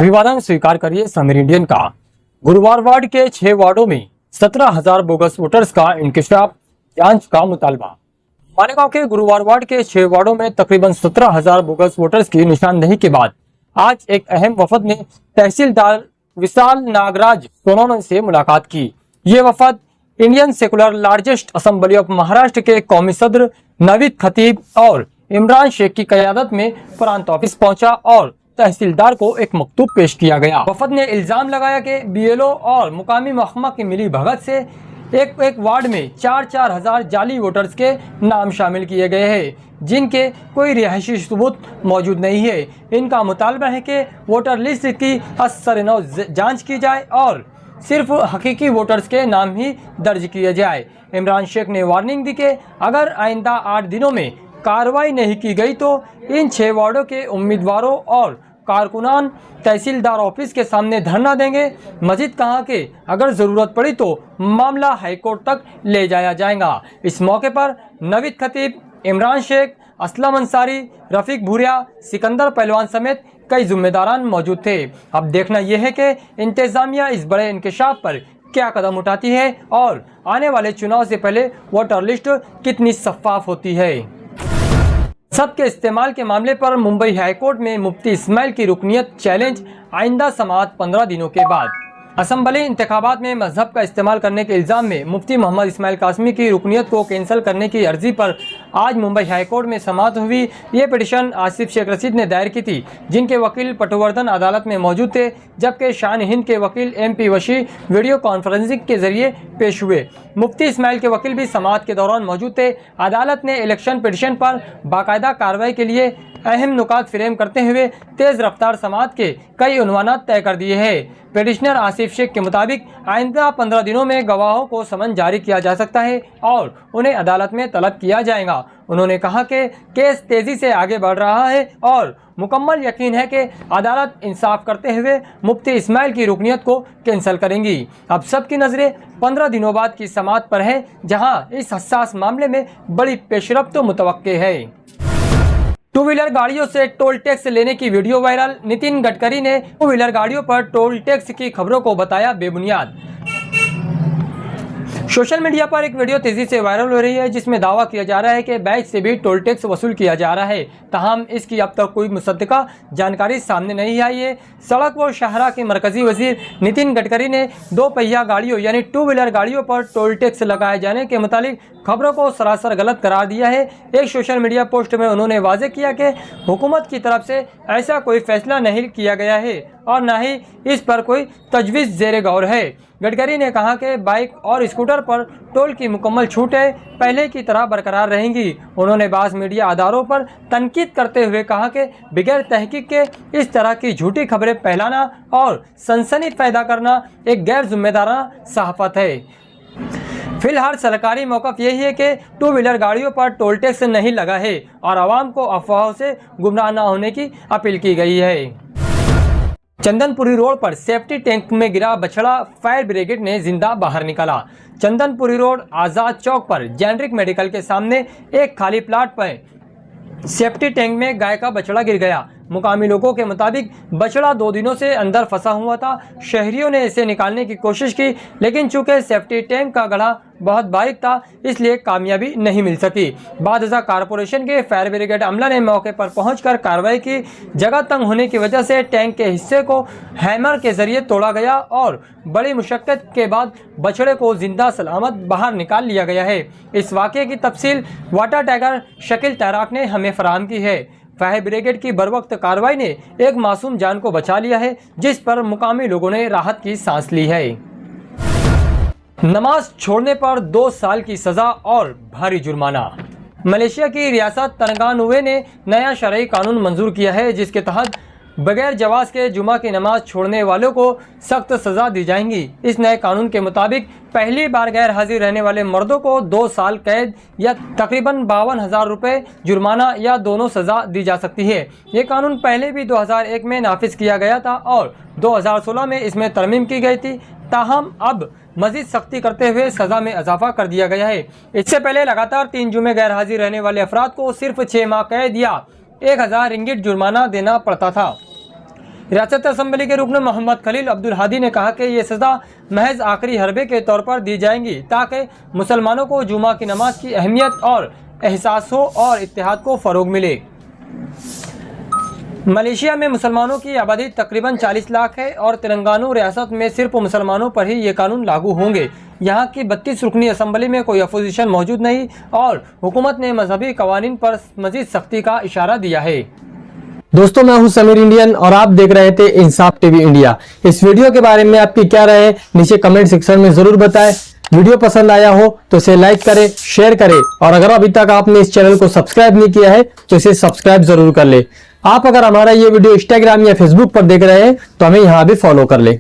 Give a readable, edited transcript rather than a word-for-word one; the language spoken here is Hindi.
अभिवादन स्वीकार करिए समीर इंडियन का। गुरुवार वार्ड के 6 वार्डों में 17,000 बोगस वोटर्स का इंकशाफ जांच का मुतालबा। मालेगांव के गुरुवार वार्ड के 6 वार्डों में तकरीबन 17,000 बोगस वोटर्स की निशानदेही के बाद आज एक अहम वफद ने तहसीलदार विशाल नागराज सोनोने से मुलाकात की। ये वफद Indian secular largest assembly of Maharashtra के कौमी सदर नवीद खतीब और इमरान शेख की क़यादत में प्रांत ऑफिस पहुंचा और तहसीलदार को एक मकतूब पेश किया गया। वफद ने इल्जाम लगाया कि बीएलओ और मुकामी महकमा की मिली भगत से एक वार्ड में 4-4 हजार जाली वोटर्स के नाम शामिल किए गए हैं जिनके कोई रिहायशी सबूत मौजूद नहीं है। इनका मुतालबा है कि वोटर लिस्ट की असर-ए-नौ जांच की जाए और सिर्फ हकीकी वोटर्स के नाम ही दर्ज किए जाए। इमरान शेख ने वार्निंग दी कि अगर आइंदा 8 दिनों में कार्रवाई नहीं की गई तो इन 6 वार्डों के उम्मीदवारों और कारकुनान तहसीलदार ऑफिस के सामने धरना देंगे। मजीद कहा कि अगर ज़रूरत पड़ी तो मामला हाईकोर्ट तक ले जाया जाएगा। इस मौके पर नवीद खतीब, इमरान शेख, असलम अंसारी, रफ़ीक भूरिया, सिकंदर पहलवान समेत कई जिम्मेदारान मौजूद थे। अब देखना यह है कि इंतज़ामिया इस बड़े इंकशाफ पर क्या कदम उठाती है और आने वाले चुनाव से पहले वोटर लिस्ट कितनी शफाफ होती है। सबके इस्तेमाल के मामले पर मुंबई हाईकोर्ट में मुफ्ती इस्माइल की रुकनियत चैलेंज, आइंदा समाअत 15 दिनों के बाद। असम्बली इंतखाबात में मजहब का इस्तेमाल करने के इल्ज़ाम में मुफ्ती मोहम्मद इस्माइल कासमी की रुकनियत को कैंसिल करने की अर्जी पर आज मुंबई हाईकोर्ट में समाअत हुई। ये पिटीशन आसिफ शेख रशीद ने दायर की थी, जिनके वकील पटवर्धन अदालत में मौजूद थे, जबकि शान हिंद के वकील MP वशी वीडियो कॉन्फ्रेंसिंग के जरिए पेश हुए। मुफ्ती इस्माइल के वकील भी समाअत के दौरान मौजूद थे। अदालत ने इलेक्शन पिटीशन पर बाकायदा कार्रवाई के लिए अहम नुकात फ्रेम करते हुए तेज़ रफ्तार समाअत के कई उन्वानात तय कर दिए हैं। पिटिशनर आसिफ शेख के मुताबिक आइंदा 15 दिनों में गवाहों को समन जारी किया जा सकता है और उन्हें अदालत में तलब किया जाएगा। उन्होंने कहा कि केस तेज़ी से आगे बढ़ रहा है और मुकम्मल यकीन है कि अदालत इंसाफ करते हुए मुफ्ती इस्माइल की रुकनियत को कैंसिल करेंगी। अब सबकी नज़रें 15 दिनों बाद की समाअत पर है, जहां इस हसास मामले में बड़ी पेशरफ्त मुतवक्के है। 2 व्हीलर गाड़ियों से टोल टैक्स लेने की वीडियो वायरल। नितिन गडकरी ने 2 व्हीलर गाड़ियों पर टोल टैक्स की खबरों को बताया बेबुनियाद। सोशल मीडिया पर एक वीडियो तेजी से वायरल हो रही है, जिसमें दावा किया जा रहा है कि बाइक से भी टोल टैक्स वसूल किया जा रहा है। ताहम इसकी अब तक कोई मुसद्दका जानकारी सामने नहीं आई है। सड़क व शाहरा के मरकजी वजीर नितिन गडकरी ने 2 पहिया गाड़ियों यानी 2 व्हीलर गाड़ियों पर टोल टैक्स लगाए जाने के मुतालिक खबरों को सरासर गलत करार दिया है। एक सोशल मीडिया पोस्ट में उन्होंने वाज़ेह किया कि हुकूमत की तरफ से ऐसा कोई फैसला नहीं किया गया है और न ही इस पर कोई तजवीज़ ज़ेरे गौर है। गडकरी ने कहा कि बाइक और स्कूटर पर टोल की मुकम्मल छूटें पहले की तरह बरकरार रहेंगी। उन्होंने बाज़ मीडिया अदारों पर तनकीद करते हुए कहा कि बगैर तहकीक के इस तरह की झूठी खबरें फैलाना और सनसनी पैदा करना एक गैर जिम्मेदाराना सहाफ़त है। फिलहाल सरकारी मौक़िफ़ यही है कि 2 व्हीलर गाड़ियों पर टोल टैक्स नहीं लगा है और आवाम को अफवाहों से गुमराह न होने की अपील की गई है। चंदनपुरी रोड पर सेफ्टी टैंक में गिरा बछड़ा, फायर ब्रिगेड ने जिंदा बाहर निकाला। चंदनपुरी रोड आज़ाद चौक पर जेनरिक मेडिकल के सामने एक खाली प्लाट पर सेफ्टी टैंक में गाय का बछड़ा गिर गया। मुकामी लोगों के मुताबिक बछड़ा 2 दिनों से अंदर फंसा हुआ था। शहरियों ने इसे निकालने की कोशिश की, लेकिन चूंकि सेफ्टी टैंक का गढ़ा बहुत बारीक था, इसलिए कामयाबी नहीं मिल सकी। बादशाह कारपोरेशन के फायर ब्रिगेड अमला ने मौके पर पहुंचकर कार्रवाई की। जगह तंग होने की वजह से टैंक के हिस्से को हैमर के जरिए तोड़ा गया और बड़ी मुशक्कत के बाद बछड़े को जिंदा सलामत बाहर निकाल लिया गया है। इस वाक़े की तफसील वाटर टाइगर शकील तैराक ने हमें फराहम की है। फायर ब्रिगेड की बरवक्त कार्रवाई ने एक मासूम जान को बचा लिया है, जिस पर मुकामी लोगों ने राहत की सांस ली है। नमाज छोड़ने पर 2 साल की सज़ा और भारी जुर्माना। मलेशिया की रियासत तेलंगाना ने नया शरई कानून मंजूर किया है, जिसके तहत बगैर जवाज़ के जुमा की नमाज छोड़ने वालों को सख्त सज़ा दी जाएंगी। इस नए कानून के मुताबिक पहली बार गैर हाजिर रहने वाले मर्दों को 2 साल कैद या तकरीबन 52,000 रुपये जुर्माना या दोनों सज़ा दी जा सकती है। ये कानून पहले भी 2001 में नाफिज किया गया था और 2016 में इसमें तरमीम की गई थी। ताहम अब मजीद सख्ती करते हुए सज़ा में इजाफा कर दिया गया है। इससे पहले लगातार 3 जुमे गैर हाजिर रहने वाले अफराद को सिर्फ 6 माह कैद या 1,000 रिंगिट जुर्माना देना पड़ता था। रियासत असेंबली के रुकन मोहम्मद खलील अब्दुल हादी ने कहा कि ये सज़ा महज आखिरी हरबे के तौर पर दी जाएंगी ताकि मुसलमानों को जुमा की नमाज की अहमियत और एहसास हो और इत्तेहाद को फ़रोग मिले। मलेशिया में मुसलमानों की आबादी तकरीबन 40 लाख है और तेलंगाना रियासत में सिर्फ मुसलमानों पर ही ये कानून लागू होंगे। यहाँ की 32 रुकनी असम्बली में कोई अपोजिशन मौजूद नहीं और हुकूमत ने मजहबी कवानीन पर मजीद सख्ती का इशारा दिया है। दोस्तों, मैं हूं समीर इंडियन और आप देख रहे थे इंसाफ टीवी इंडिया। इस वीडियो के बारे में आपकी क्या राय है नीचे कमेंट सेक्शन में जरूर बताएं। वीडियो पसंद आया हो तो इसे लाइक करें, शेयर करें और अगर अभी तक आपने इस चैनल को सब्सक्राइब नहीं किया है तो इसे सब्सक्राइब जरूर कर ले। आप अगर हमारा ये वीडियो इंस्टाग्राम या फेसबुक पर देख रहे हैं तो हमें यहाँ भी फॉलो कर ले।